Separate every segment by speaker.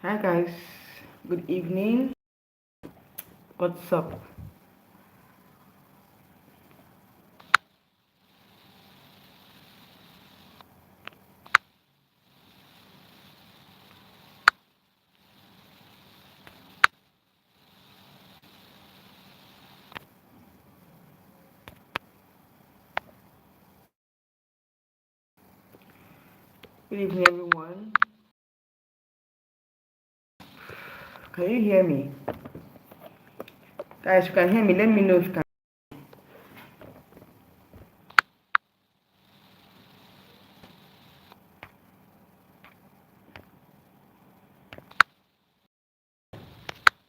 Speaker 1: Hi guys, good evening. What's up? Good evening, everyone. Can you hear me? Guys, you can hear me. Let me know if you can.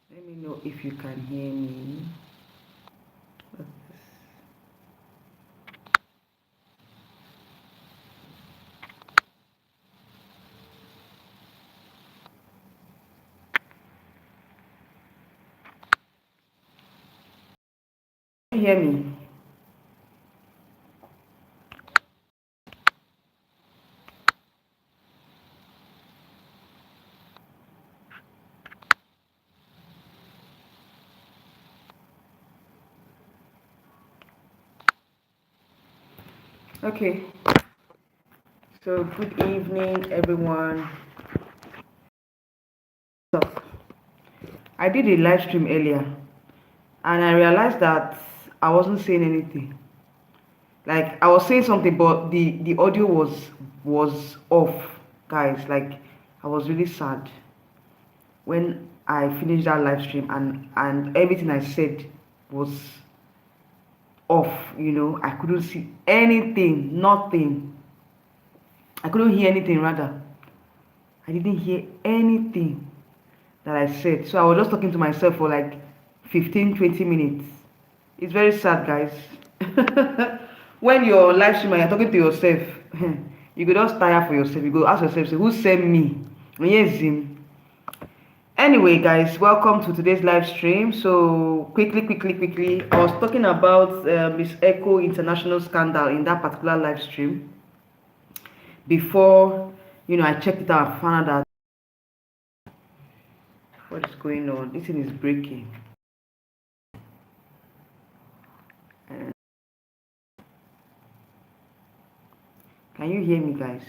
Speaker 1: Let me know if you can hear me. Can you hear me? Okay. So good evening, everyone. So, I did a live stream earlier, and I realized that I wasn't saying anything. Like I was saying something, but the audio was off, guys. Like I was really sad when I finished that live stream, and everything I said was off. I couldn't see anything, nothing. I couldn't hear anything, rather. I didn't hear anything that I said. So I was just talking to myself for like 15-20 minutes. It's very sad, guys. When you're live streaming, you're talking to yourself, you could just tire for yourself. You go ask yourself, say, who sent me? Yes, him. Anyway, guys, welcome to today's live stream. So quickly, I was talking about Miss Echo international scandal in that particular live stream. Before, I checked it out and found out that what is going on. This thing is breaking. Uh, can you hear me, guys?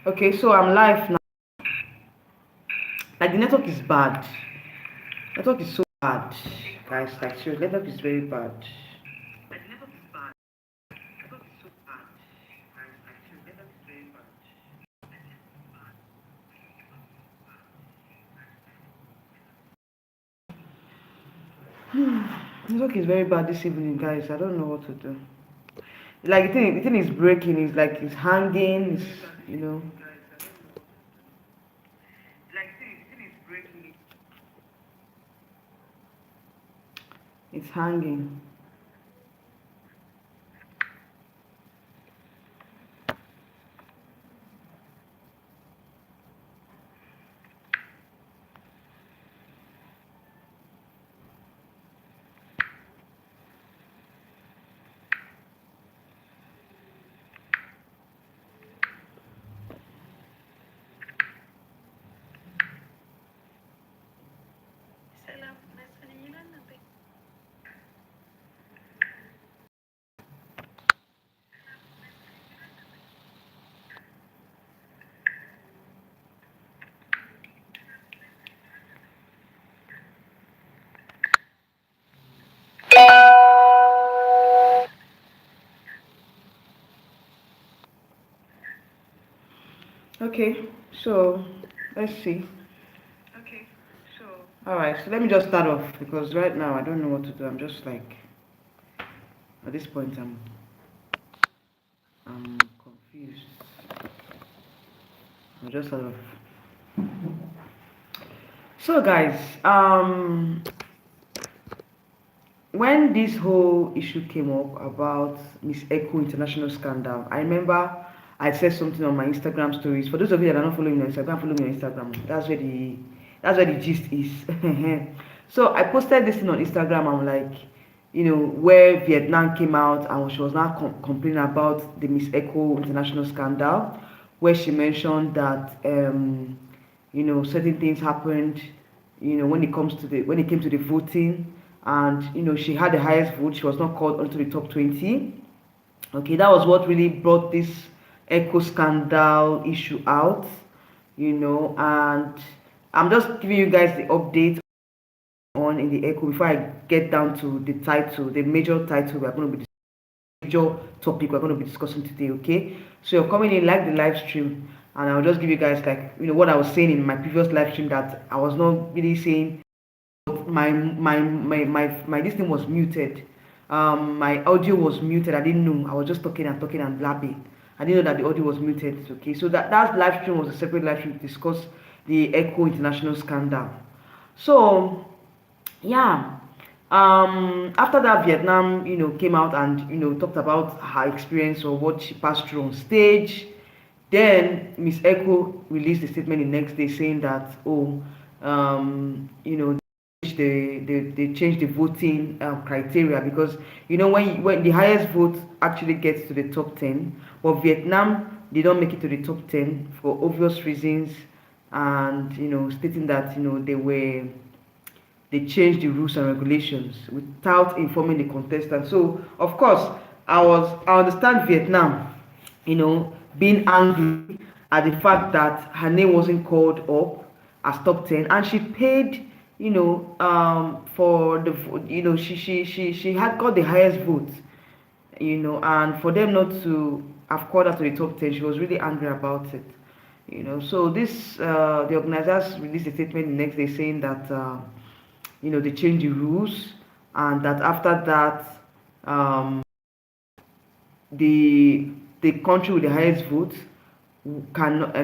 Speaker 1: Okay, so I'm live now. Like the network is bad. Network is so bad, guys. Like seriously, network is very bad. Like the network is bad. Network is so bad, guys. Like seriously, network is very bad. Network is very bad this evening, guys. I don't know what to do. Like the thing is breaking. It's like it's hanging. It's. Like the thing is breaking. It's hanging. Okay, so let's see. Okay, so. Alright, so let me just start off because right now I don't know what to do. I'm just like at this point I'm confused. I'm just sort of. So guys, when this whole issue came up about Miss Echo international scandal, I remember I said something on my Instagram stories. For those of you that are not following me on Instagram, follow me on Instagram. That's where the gist is. So I posted this thing on Instagram. I'm like, where Vietnam came out and she was now complaining about the Miss Echo international scandal, where she mentioned that certain things happened, when it came to the voting, and she had the highest vote. She was not called onto the top 20. Okay, that was what really brought this Echo scandal issue out, and I'm just giving you guys the update on in the Echo before I get down to the title, the major title we're going to be major topic we're going to be discussing today. Okay, so you're coming in, like the live stream, and I'll just give you guys, like, what I was saying in my previous live stream, that I was not really saying. My this thing was muted. My audio was muted. I didn't know. I was just talking and blabbing. I didn't know that the audio was muted. Okay, so that live stream was a separate live stream to discuss the Echo international scandal. So yeah, after that, Vietnam came out and talked about her experience or what she passed through on stage. Then Miss Echo released a statement the next day saying that, they changed the voting criteria, because when the highest vote actually gets to the top 10, but Vietnam did not make it to the top 10 for obvious reasons, and stating that they changed the rules and regulations without informing the contestants. So of course I understand Vietnam being angry at the fact that her name wasn't called up as top 10, and she paid for the she had got the highest vote, and for them not to have called her to the top 10, she was really angry about it. So this the organizers released a statement the next day saying that they changed the rules, and that after that the country with the highest vote cannot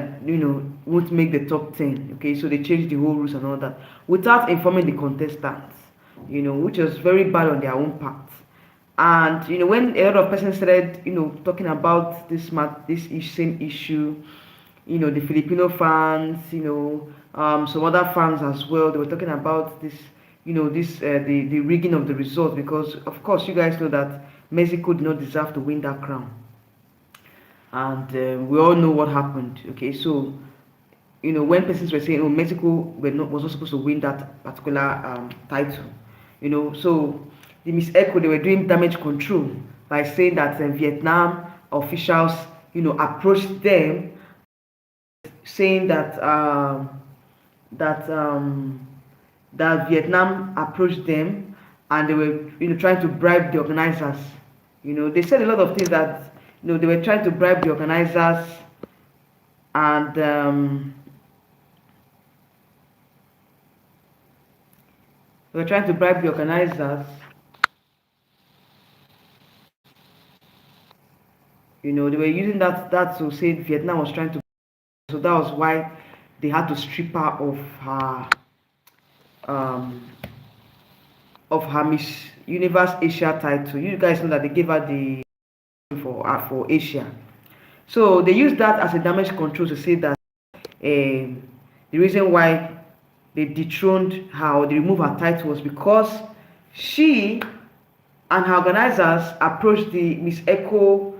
Speaker 1: won't make the top 10. Okay, so they changed the whole rules and all that without informing the contestants, which was very bad on their own part. And when a lot of persons started talking about this same issue, the Filipino fans, some other fans as well, they were talking about this, the rigging of the result, because of course you guys know that Mexico did not deserve to win that crown, and we all know what happened. Okay, so when persons were saying, Mexico was not supposed to win that particular title, so the Miss Echo, they were doing damage control by saying that Vietnam officials approached them, saying that that Vietnam approached them, and they were trying to bribe the organizers. They said a lot of things that they were trying to bribe the organizers, and they were trying to bribe the organizers. They were using that to say Vietnam was trying to. So that was why they had to strip her of her Miss Universe Asia title. You guys know that they gave her the for Asia. So they used that as a damage control to say that the reason why they dethroned her or they removed her title was because she and her organizers approached the Miss Echo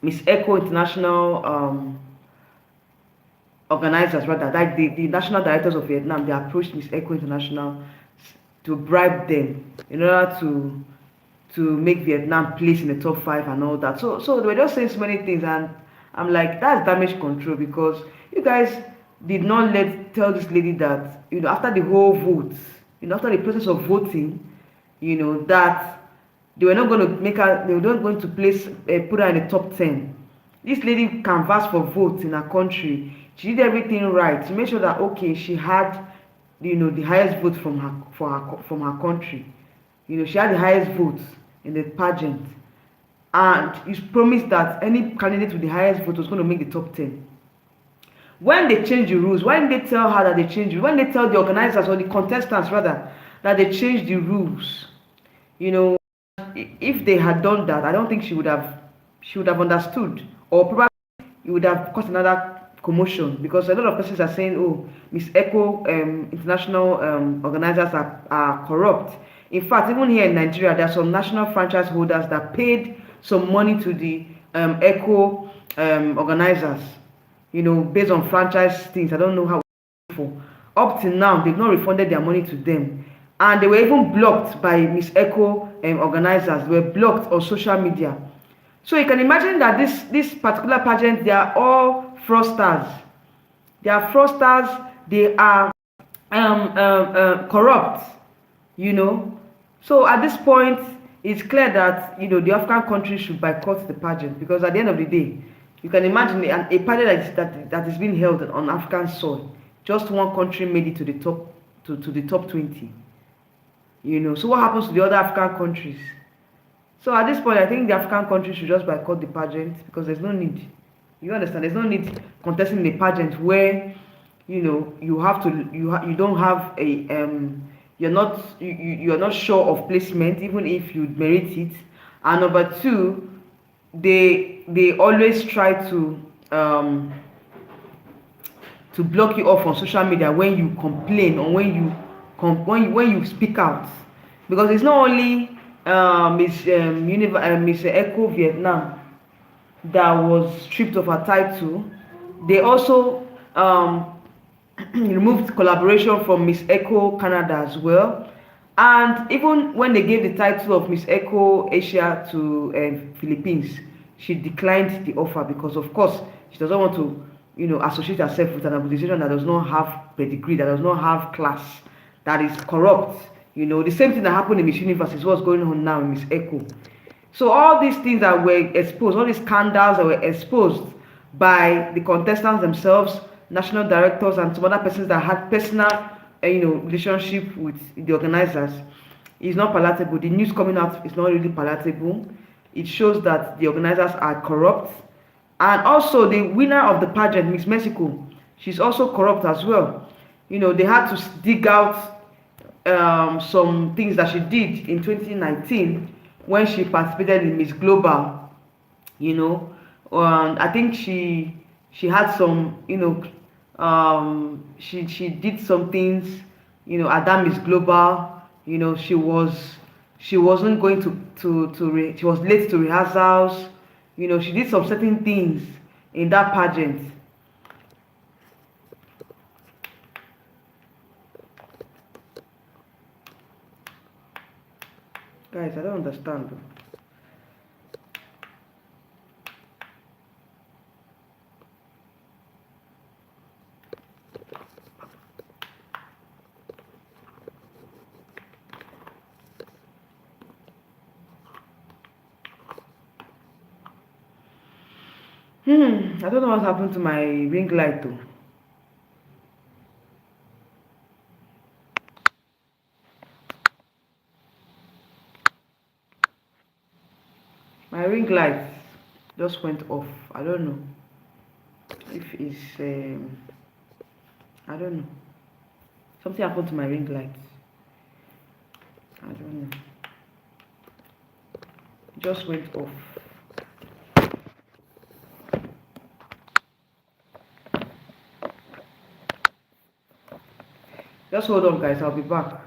Speaker 1: International organizers, rather, like the national directors of Vietnam. They approached Miss Echo International to bribe them in order to make Vietnam place in the top 5 and all that. So they were just saying so many things, and I'm like, that's damage control, because you guys did not tell this lady that after the whole vote, after the process of voting, that they were not going to make her, they were not going to put her in the top 10. This lady canvassed for votes in her country. She did everything right to make sure that, okay, she had the highest vote from her country. She had the highest votes in the pageant, and it's promised that any candidate with the highest vote was going to make the top 10. When they changed the rules, when they tell her that they changed it, when they tell the organizers or the contestants rather that they changed the rules. You know, if they had done that, I don't think she would have understood, or probably it would have caused another commotion, because a lot of persons are saying, oh, Miss Echo international organizers are corrupt. In fact, even here in Nigeria, there are some national franchise holders that paid some money to the Echo organizers, based on franchise things. I don't know how. For up till now, they've not refunded their money to them, and they were even blocked by Miss Echo organizers. They were blocked on social media. So you can imagine that this particular pageant, they are all fraudsters. They are fraudsters. They are corrupt. You know. So at this point, it's clear that the African countries should boycott the pageant, because at the end of the day, you can imagine a pageant that is being held on African soil. Just one country made it to the top 20. So what happens to the other African countries? So at this point, I think the African countries should just boycott the pageant, because there's no need. You understand? There's no need contesting the pageant where you have to you don't have a you're not sure of placement, even if you merit it. And number two, they always try to block you off on social media when you complain, or when you speak out, because it's not only Miss Echo Vietnam that was stripped of her title. They also removed collaboration from Miss Echo Canada as well. And even when they gave the title of Miss Echo Asia to Philippines, she declined the offer, because of course she doesn't want to associate herself with an organization that does not have pedigree, that does not have class, that is corrupt. The same thing that happened in Miss Universe is what's going on now in Miss Echo. So all these things that were exposed, all these scandals that were exposed by the contestants themselves, national directors, and some other persons that had personal, relationship with the organizers, is not palatable. The news coming out is not really palatable. It shows that the organizers are corrupt, and also the winner of the pageant, Miss Mexico, she's also corrupt as well. They had to dig out some things that she did in 2019 when she participated in Miss Global. I think she had some, she did some things, at that Miss Global. She wasn't going she was late to rehearsals. She did some certain things in that pageant. Guys, I don't understand. I don't know what happened to my ring light though. My ring light just went off. I don't know if it's I don't know. Something happened to my ring light. I don't know. It just went off. Just hold on, guys. I'll be back.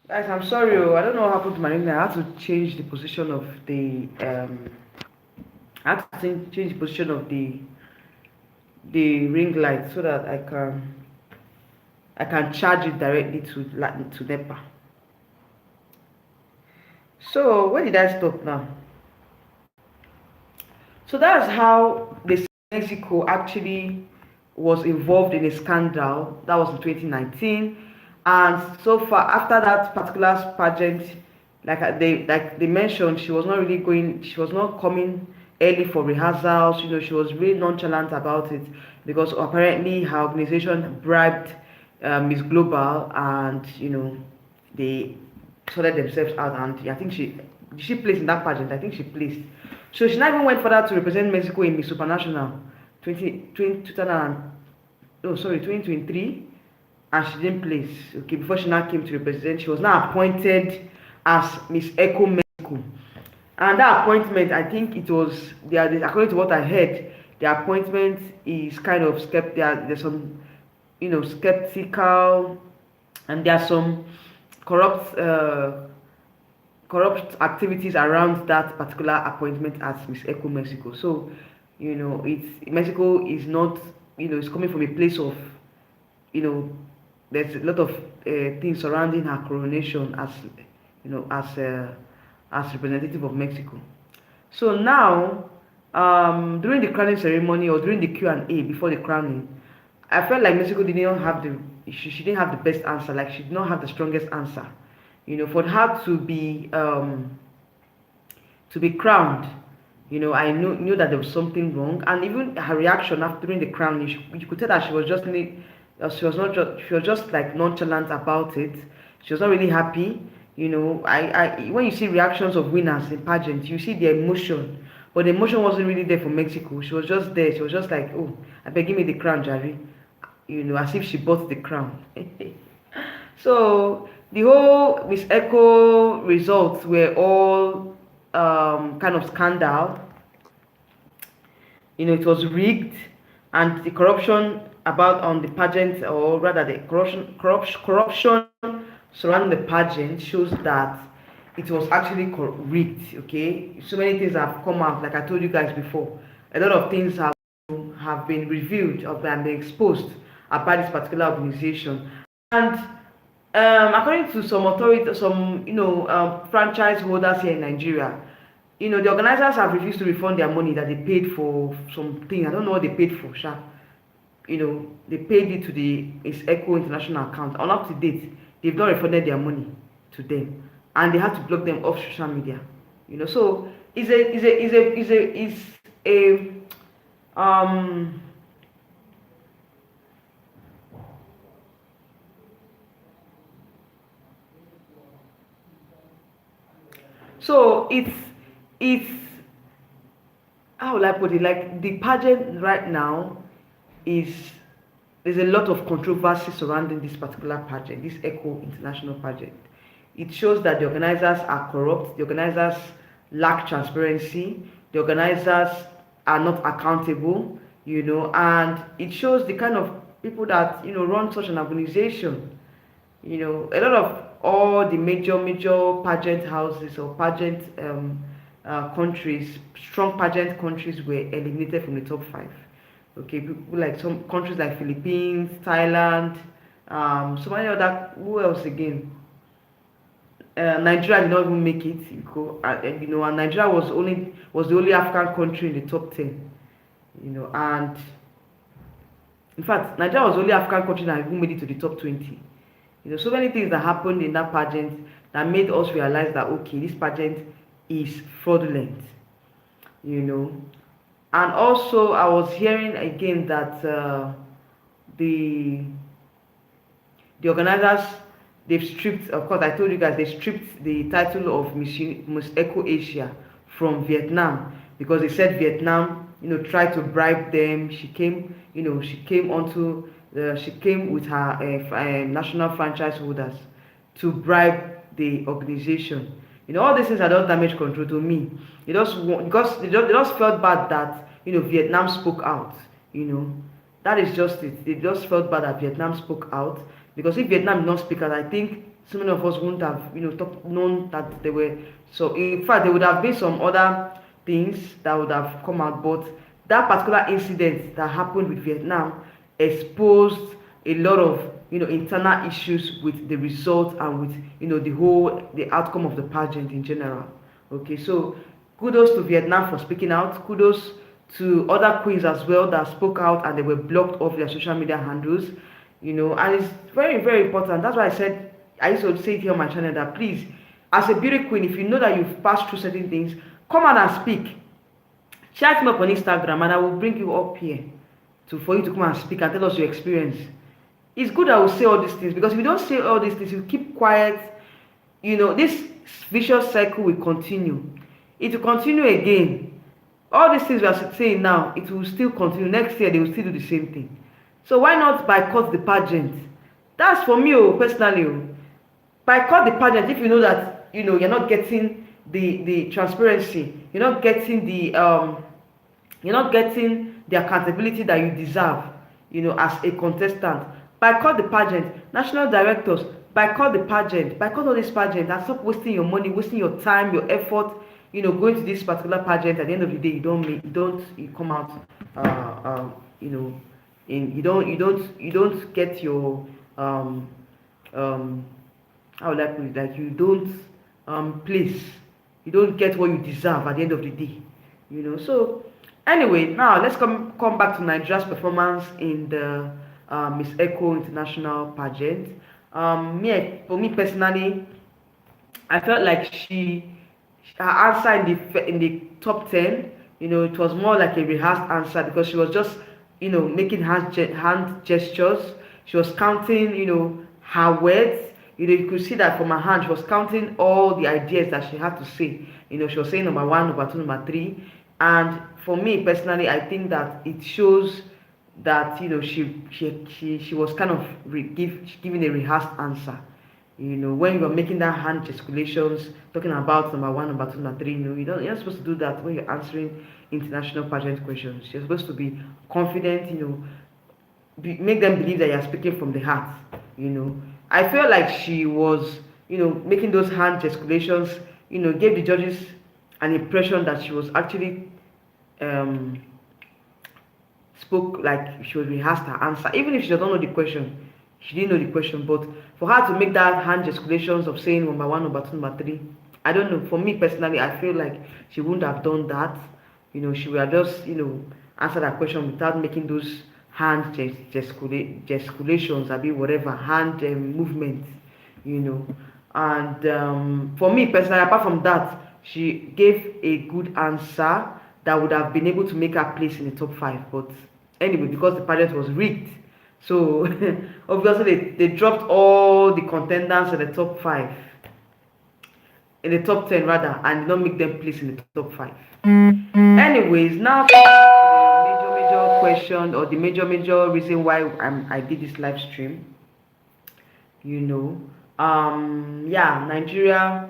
Speaker 1: Guys, I'm sorry. Oh, I don't know what happened to my name. I had to change the position of the I had to change the position of the ring light so that I can charge it directly to NEPA. So where did I stop now? So that's how the Mexico actually was involved in a scandal. That was in 2019, and so far after that particular pageant, like they mentioned, she was not really going. She was not coming early for rehearsals. She was really nonchalant about it because apparently her organization bribed Miss Global, and they sorted themselves out. And I think she placed in that pageant. I think she placed. So she not even went further to represent Mexico in Miss Supranational 2023, and she didn't place. Okay, before she now came to represent, she was now appointed as Miss Eco Mexico. And that appointment, I think it was, according to what I heard, the appointment is kind of there's some, skeptical, and there are some corrupt corrupt activities around that particular appointment as Miss Eco Mexico. So, it's Mexico is not, it's coming from a place of, there's a lot of things surrounding her coronation as, as representative of Mexico. So now, during the crowning ceremony or during the Q&A before the crowning, I felt like Mexico didn't have she didn't have the best answer. Like she did not have the strongest answer. For her to be crowned, I knew that there was something wrong, and even her reaction after during the crowning, you could tell that she was just she was just like nonchalant about it. She was not really happy. I when you see reactions of winners in pageant, you see the emotion, but the emotion wasn't really there for Mexico. She was just there. She was just like, oh, I beg, give me the crown, Jerry. As if she bought the crown. So the whole Miss Echo results were all kind of scandal. It was rigged, and the corruption about on the pageant, or rather the corruption surrounding the pageant, shows that it was actually rigged. Okay, so many things have come out, like I told you guys before. A lot of things have been revealed or been exposed about this particular organization, and according to some authorities, some franchise holders here in Nigeria, the organizers have refused to refund their money that they paid for something. I don't know what they paid for, sha. They paid it to the Echo International account. On up to date, they've not refunded their money to them, and they had to block them off social media. So it's a so it's how will I put it? Like the pageant right now is there's a lot of controversy surrounding this particular pageant, this Echo International pageant. It shows that the organizers are corrupt, the organizers lack transparency, the organizers are not accountable, and it shows the kind of people that run such an organization. A lot of all the major pageant houses or pageant countries, strong pageant countries, were eliminated from the top five. Okay, people like some countries like Philippines, Thailand, so many other. Who else again? Nigeria did not even make it. And Nigeria was the only African country in the top 10. And in fact, Nigeria was the only African country that even made it to the top 20. So many things that happened in that pageant that made us realize that okay, this pageant is fraudulent. And also I was hearing again that the organizers, they've stripped, of course I told you guys, they stripped the title of Miss Eco Asia from Vietnam, because they said Vietnam tried to bribe them. She came she came with her national franchise holders to bribe the organization. All these things are just damage control to me. Because they just felt bad that Vietnam spoke out. That is just it. They just felt bad that Vietnam spoke out, because if Vietnam did not speak out, I think so many of us wouldn't have, known that they were. So in fact, there would have been some other things that would have come out, but that particular incident that happened with Vietnam exposed a lot of, internal issues with the result and with, the outcome of the pageant in general. Okay, so kudos to Vietnam for speaking out. Kudos to other queens as well that spoke out and they were blocked off their social media handles. And it's very, very important. That's why I used to say it here on my channel that please, as a beauty queen, if you know that you've passed through certain things, come out and speak. Chat me up on Instagram and I will bring you up here for you to come and speak and tell us your experience. It's good I will say all these things, because if you don't say all these things, you keep quiet, this vicious cycle will continue. It will continue again. All these things we are saying now, it will still continue. Next year, they will still do the same thing. So why not boycott the pageant? That's for me, personally. Boycott the pageant if you know that, you're not getting the transparency. You're not getting the accountability that you deserve, as a contestant. Boycott the pageant. National directors, boycott the pageant. Boycott all this pageant and stop wasting your money, wasting your time, your effort, going to this particular pageant. At the end of the day, you come out, you don't get your how would I put it? Like you don't place, you don't get what you deserve at the end of the day, So anyway, now let's come back to Nigeria's performance in the Miss Echo International Pageant. For me personally, I felt like her answer in the top 10, it was more like a rehearsed answer, because she was just, making hand gestures. She was counting, her words. You could see that from her hand, she was counting all the ideas that she had to say. She was saying number 1, number 2, number 3. And for me personally, I think that it shows that, she was kind of giving a rehearsed answer. When you are making that hand gesticulations, talking about number 1, number 2, number 3, you're not supposed to do that when you're answering international pageant questions. You're supposed to be confident, make them believe that you're speaking from the heart. I feel like she was, making those hand gesticulations, gave the judges an impression that she was actually spoke like she was rehearsed her answer, even if she doesn't know the question. She didn't know the question, but for her to make that hand gesticulations of saying number 1, number 2, number 3, I don't know. For me personally, I feel like she wouldn't have done that. She would have just, answered that question without making those hand gesticulations, whatever hand movements, And for me personally, apart from that, she gave a good answer that would have been able to make her place in the top 5. But anyway, because the pageant was rigged, so obviously they dropped all the contenders in the top 5, in the top 10 rather, and did not make them place in the top 5. Anyways, now the major question, or the major reason why I did this live stream. Nigeria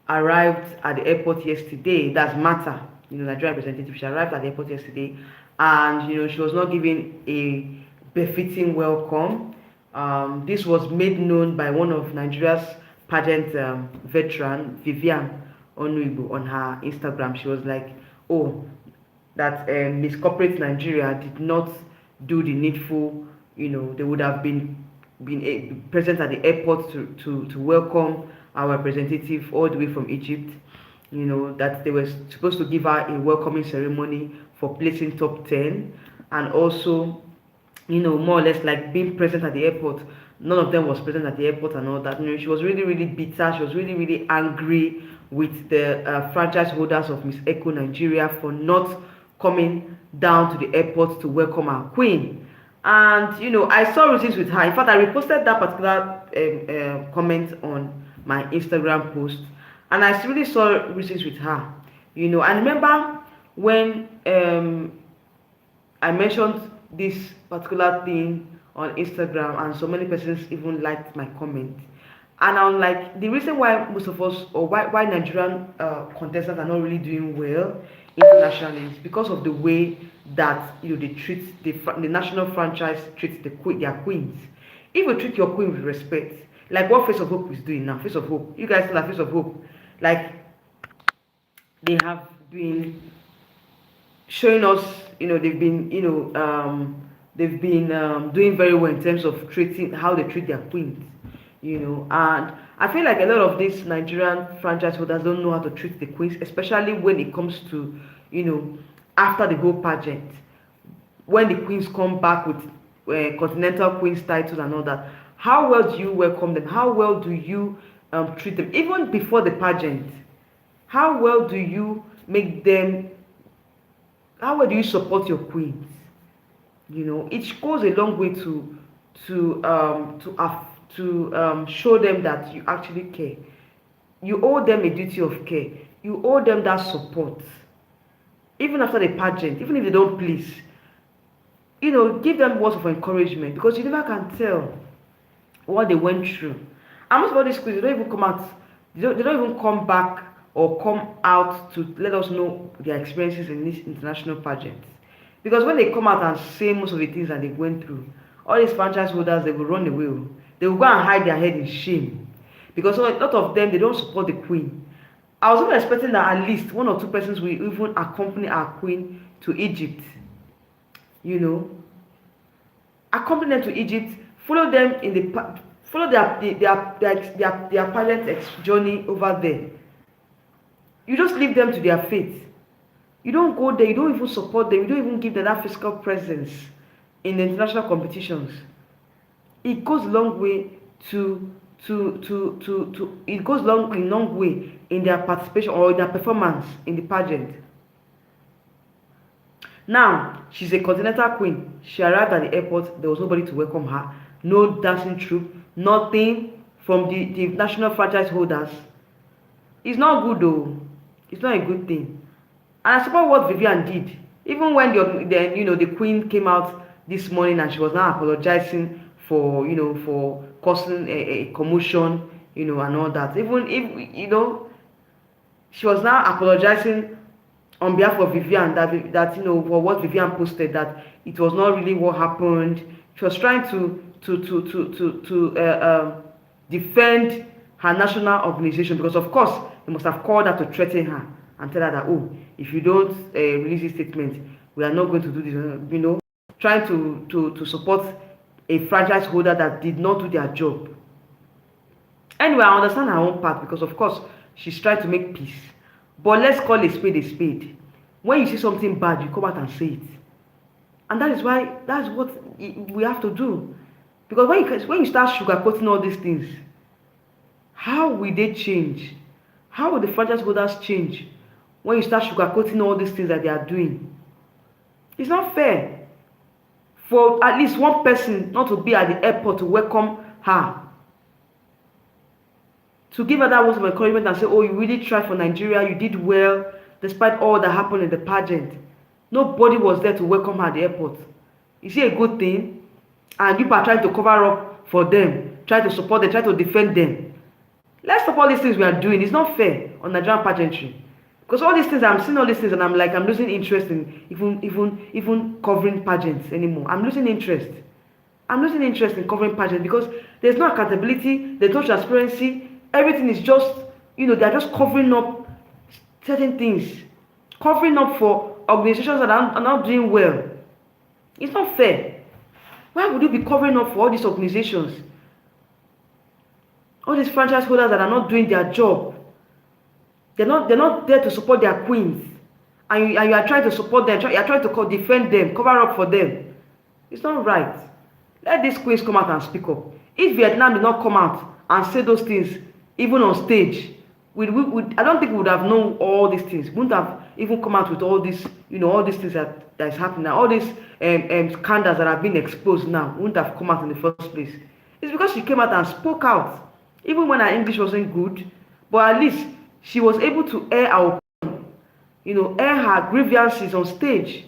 Speaker 1: arrived at the airport yesterday. That's Mata, Nigeria representative. She arrived at the airport yesterday, and she was not given a befitting welcome. This was made known by one of Nigeria's pageant veteran, Vivian Onuibu, on her Instagram. She was like, oh, that Miss Corporate Nigeria did not do the needful. They would have been present at the airport to welcome our representative all the way from Egypt. That they were supposed to give her a welcoming ceremony for placing top 10, and also, more or less like being present at the airport. None of them was present at the airport and all that. She was really, really bitter. She was really, really angry with the franchise holders of Miss Echo Nigeria for not coming down to the airport to welcome our queen. And I saw reasons with her. In fact, I reposted that particular comment on my Instagram post, and I really saw reasons with her. I remember when I mentioned this particular thing on Instagram, and so many persons even liked my comment. And I'm like, the reason why most of us, or why Nigerian contestants are not really doing well internationally is because of the way that they treat the national franchise treats their queens. If you treat your queen with respect, Like what Face of Hope is doing now. Face of Hope. You guys still have Face of Hope. Like they have been showing us, they've been, doing very well in terms of treating how they treat their queens, and I feel like a lot of these Nigerian franchise holders don't know how to treat the queens, especially when it comes to, after the whole pageant, when the queens come back with continental queens titles and all that. How well do you welcome them? How well do you treat them even before the pageant? How well do you make them, how well do you support your queens? It goes a long way to show them that you actually care. You owe them a duty of care. You owe them that support. Even after the pageant, even if they don't please, give them words of encouragement, because you never can tell what they went through. And most of all these queens, they don't even come out, they don't even come back or come out to let us know their experiences in this international pageant. Because when they come out and say most of the things that they went through, all these franchise holders, they will run away. They will go and hide their head in shame. Because a lot of them, they don't support the queen. I was even expecting that at least one or two persons will even accompany our queen to Egypt. Accompany them to Egypt, follow them in their pageant journey over there. You just leave them to their fate. You don't go there, you don't even support them, you don't even give them that physical presence in the international competitions. It goes a long way it goes a long way in their participation or in their performance in the pageant. Now, she's a continental queen. She arrived at the airport, there was nobody to welcome her, no dancing troupe, nothing from the national franchise holders. It's not good though. It's not a good thing. And I support what Vivian did. Even when the queen came out this morning and she was now apologizing for for causing a commotion, and all that. Even if she was now apologizing on behalf of Vivian that for what Vivian posted, that it was not really what happened. She was trying to defend her national organization, because of course they must have called her to threaten her and tell her that, oh, if you don't release this statement, we are not going to do this. Trying to support a franchise holder that did not do their job. Anyway, I understand her own part, because of course she's trying to make peace. But let's call a spade a spade. When you see something bad, you come out and say it. And that's what we have to do. Because when you start sugarcoating all these things, how will they change? How will the franchise holders change when you start sugarcoating all these things that they are doing? It's not fair for at least one person not to be at the airport to welcome her, to give her that words of encouragement and say, oh, you really tried for Nigeria, you did well despite all that happened in the pageant. Nobody was there to welcome her at the airport. Is it a good thing? And you are trying to cover up for them, try to support them, try to defend them. Let's stop all these things we are doing. It's not fair on Nigerian pageantry. Because all these things, I'm seeing all these things and I'm losing interest in even covering pageants anymore. I'm losing interest. I'm losing interest in covering pageants because there's no accountability, there's no transparency. Everything is just, they're just covering up certain things. Covering up for organizations that are not doing well. It's not fair. Why would you be covering up for all these organizations? All these franchise holders that are not doing their job. They're not there to support their queens. And you are trying to support them, you are trying to defend them, cover up for them. It's not right. Let these queens come out and speak up. If Vietnam did not come out and say those things, even on stage, I don't think we would have known all these things. We wouldn't have even come out with all this, all these things that is happening now. All these scandals that have been exposed now wouldn't have come out in the first place. It's because she came out and spoke out. Even when her English wasn't good, but at least she was able to air her grievances on stage,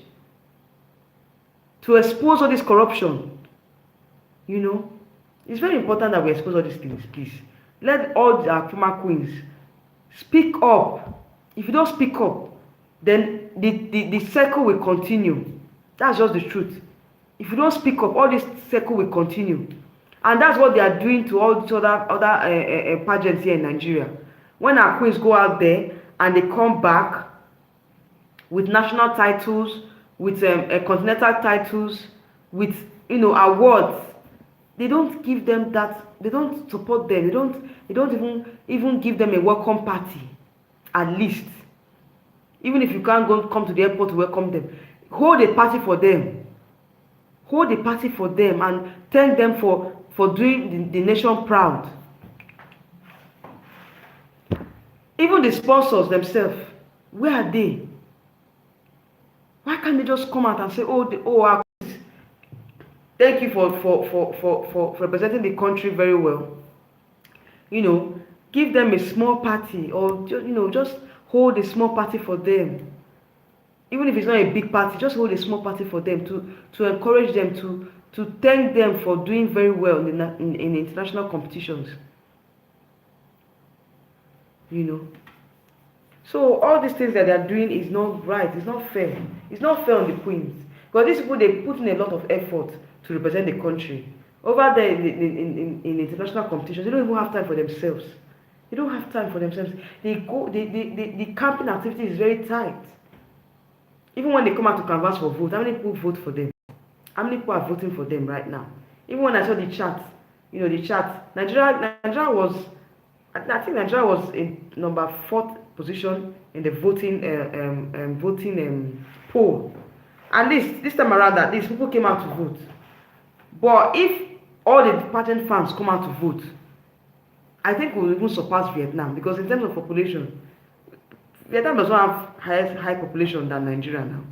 Speaker 1: to expose all this corruption. It's very important that we expose all these things, please. Let all our former queens speak up. If you don't speak up, then the circle will continue. That's just the truth. If you don't speak up, all this circle will continue. And that's what they are doing to all these other pageants here in Nigeria. When our queens go out there and they come back with national titles, with continental titles, with awards, they don't give them that. They don't support them. They don't even give them a welcome party, at least. Even if you can't come to the airport to welcome them, hold a party for them. Hold a party for them and thank them for doing the nation proud. Even the sponsors themselves, where are they? Why can't they just come out and say, our thank you for representing the country very well. Give them a small party, or just hold a small party for them. Even if it's not a big party, just hold a small party for them to encourage them, to thank them for doing very well in international competitions. So all these things that they are doing is not right. It's not fair. It's not fair on the queens. Because these people, they put in a lot of effort to represent the country. Over there in international competitions, they don't even have time for themselves. They don't have time for themselves. The campaign activity is very tight. Even when they come out to canvass for vote, how many people vote for them? How many people are voting for them right now? Even when I saw the chart, Nigeria was, I think Nigeria was in number 4th position in the voting poll. At least this time around, that these people came out to vote. But if all the pageant fans come out to vote, I think we'll even surpass Vietnam, because in terms of population, Vietnam does not have high population than Nigeria now.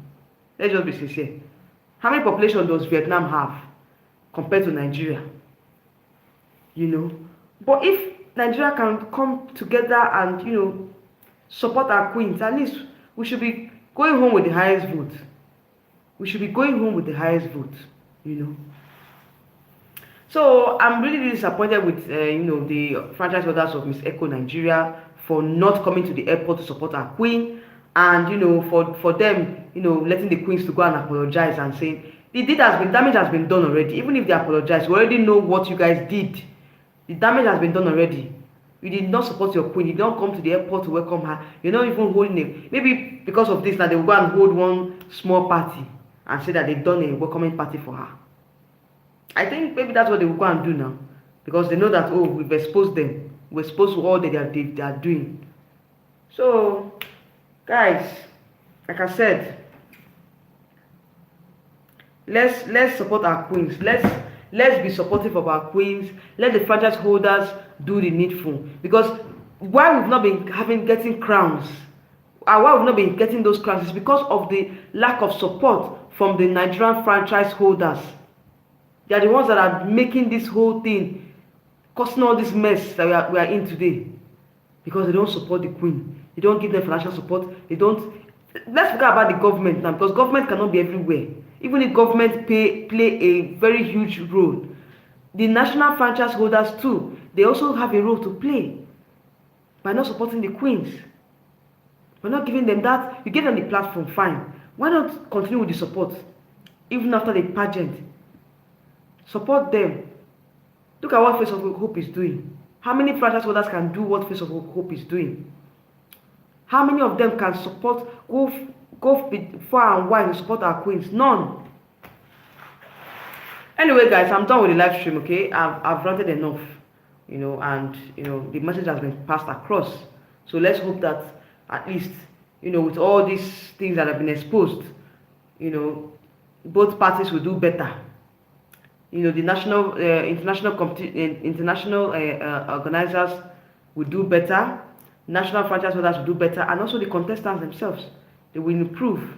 Speaker 1: Let's just be sincere. How many population does Vietnam have compared to Nigeria? But if Nigeria can come together and support our queens, at least we should be going home with the highest vote. We should be going home with the highest vote. So I'm really disappointed with the franchise holders of Miss Echo Nigeria for not coming to the airport to support our queen, and for them letting the queens to go and apologize and saying the damage has been done already. Even if they apologize, we already know what you guys did. The damage has been done already. You did not support your queen. You don't come to the airport to welcome her. You're not even holding it. Maybe because of this, now they will go and hold one small party and say that they've done a welcoming party for her. I think maybe that's what they will go and do now, because they know that, we've exposed them. We're exposed to all that they are doing. So, guys, like I said, let's support our queens. Let's be supportive of our queens. Let the franchise holders do the needful. Because why we've not been getting crowns, and why we've not been getting those crowns, is because of the lack of support from the Nigerian franchise holders. They are the ones that are making this whole thing, causing all this mess that we are in today. Because they don't support the queen. They don't give them financial support. They don't. Let's forget about the government now, because government cannot be everywhere. Even if government play a very huge role, the national franchise holders too, they also have a role to play by not supporting the queens. By not giving them that. You give them the platform, fine. Why not continue with the support even after the pageant? Support them. Look at what Face of Hope is doing. How many franchise holders can do what Face of Hope is doing? How many of them can support, go far and wide to support our queens? None. Anyway, guys, I'm done with the live stream, okay? I've ranted enough, and the message has been passed across. So let's hope that at least, with all these things that have been exposed, both parties will do better. The national, international organizers will do better. National franchise holders will do better, and also the contestants themselves, they will improve.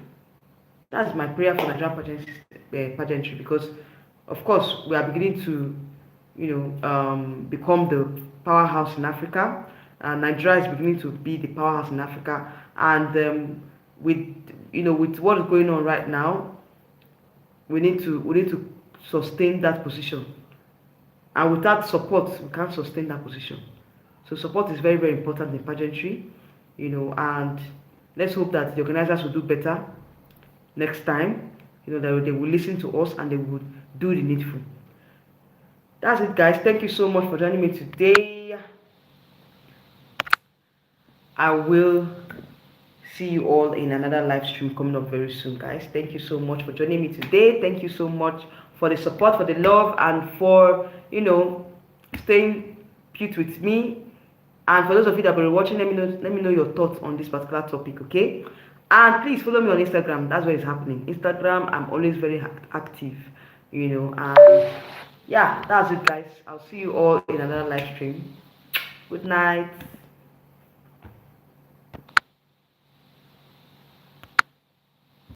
Speaker 1: That's my prayer for Nigerian pageantry, because, of course, we are beginning to, become the powerhouse in Africa. Nigeria is beginning to be the powerhouse in Africa, and with what is going on right now, we need to sustain that position, and without support we can't sustain that position. So support is very, very important in pageantry, and let's hope that the organizers will do better next time, that they will listen to us and they will do the needful. that's it, guys. Thank you so much for joining me today. I will see you all in another live stream coming up very soon, guys. Thank you so much for joining me today. Thank you so much for the support, for the love, and for, staying cute with me. And for those of you that have been watching, let me know your thoughts on this particular topic, okay? And please follow me on Instagram. That's where it's happening. Instagram, I'm always very active, and yeah, that's it, guys. I'll see you all in another live stream. Good night.